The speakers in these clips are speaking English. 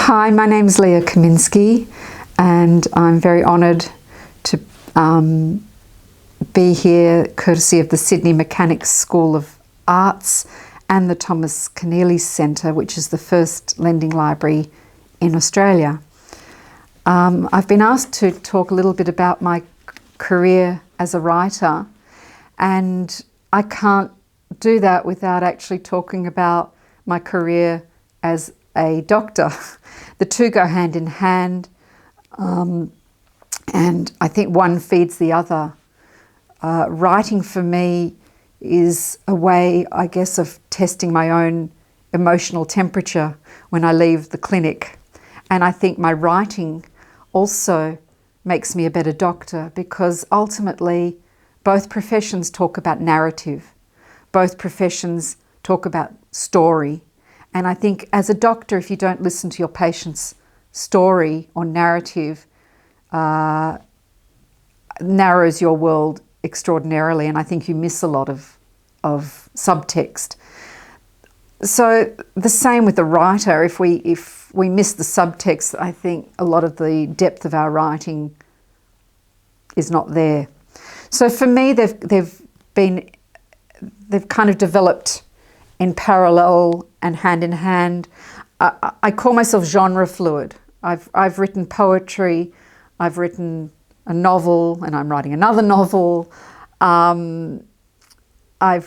Hi, my name's Leah Kaminsky, and I'm very honoured to be here courtesy of the Sydney Mechanics School of Arts and the Thomas Keneally Centre, which is the first lending library in Australia. I've been asked to talk a little bit about my career as a writer, and I can't do that without actually talking about my career as a doctor. The two go hand in hand, and I think one feeds the other. Writing for me is a way, I guess, of testing my own emotional temperature when I leave the clinic. And I think my writing also makes me a better doctor, because ultimately both professions talk about narrative. Both professions talk about story. And I think as a doctor, if you don't listen to your patient's story or narrative, narrows your world extraordinarily, and I think you miss a lot of subtext. So the same with the writer. If we miss the subtext, I think a lot of the depth of our writing is not there. So for me, they've kind of developed in parallel and hand in hand. I call myself genre fluid. I've written poetry, I've written a novel, and I'm writing another novel. I've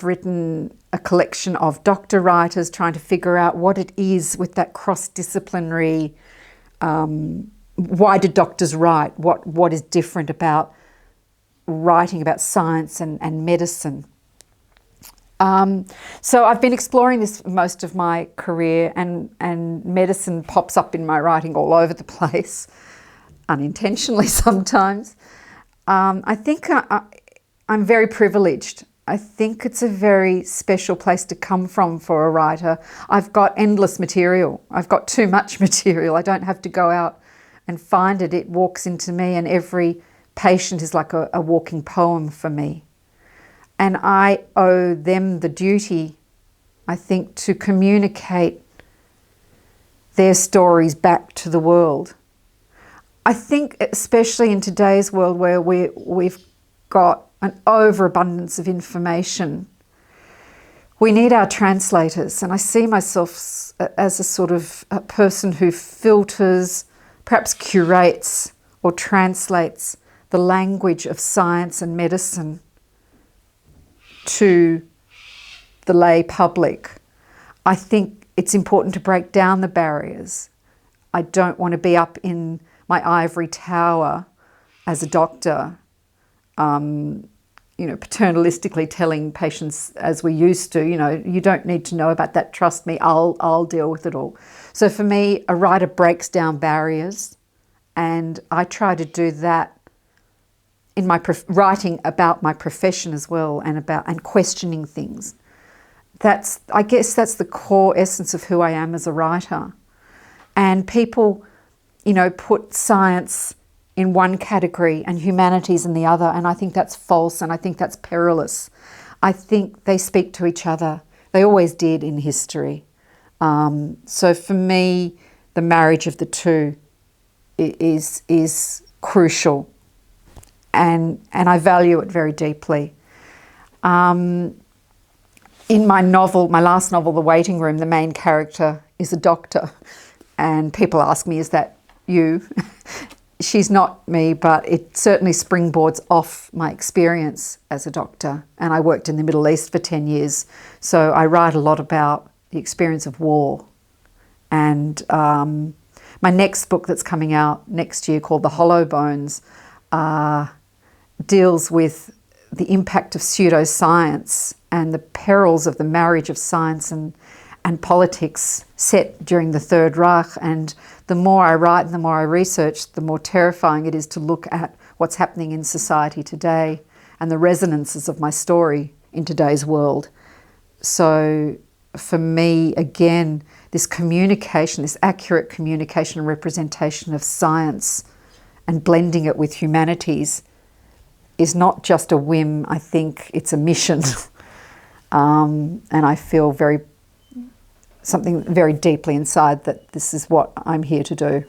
written a collection of doctor writers trying to figure out what it is with that cross-disciplinary, why do doctors write? What is different about writing about science and medicine? So I've been exploring this most of my career, and medicine pops up in my writing all over the place, unintentionally sometimes. I think I'm very privileged. I think it's a very special place to come from for a writer. I've got endless material. I've got too much material. I don't have to go out and find it. It walks into me, and every patient is like a walking poem for me. And I owe them the duty, I think, to communicate their stories back to the world. I think especially in today's world, where we've got an overabundance of information, we need our translators. And I see myself as a sort of a person who filters, perhaps curates or translates the language of science and medicine to the lay public. I think it's important to break down the barriers. I don't want to be up in my ivory tower as a doctor, paternalistically telling patients, as we used to, you don't need to know about that, trust me, I'll deal with it all. So for me, a writer breaks down barriers, and I try to do that in my writing about my profession as well, and questioning things. I guess that's the core essence of who I am as a writer. And people, put science in one category and humanities in the other, and I think that's false, and I think that's perilous. I think they speak to each other. They always did in history. So for me, the marriage of the two is crucial. And I value it very deeply. In my novel, my last novel, The Waiting Room, the main character is a doctor. And people ask me, is that you? She's not me, but it certainly springboards off my experience as a doctor. And I worked in the Middle East for 10 years. So I write a lot about the experience of war. And my next book that's coming out next year, called The Hollow Bones, deals with the impact of pseudoscience and the perils of the marriage of science and politics set during the Third Reich. And the more I write and the more I research, the more terrifying it is to look at what's happening in society today and the resonances of my story in today's world. So for me, again, this communication, this accurate communication and representation of science and blending it with humanities is not just a whim. I think it's a mission. And I feel very something very deeply inside that this is what I'm here to do.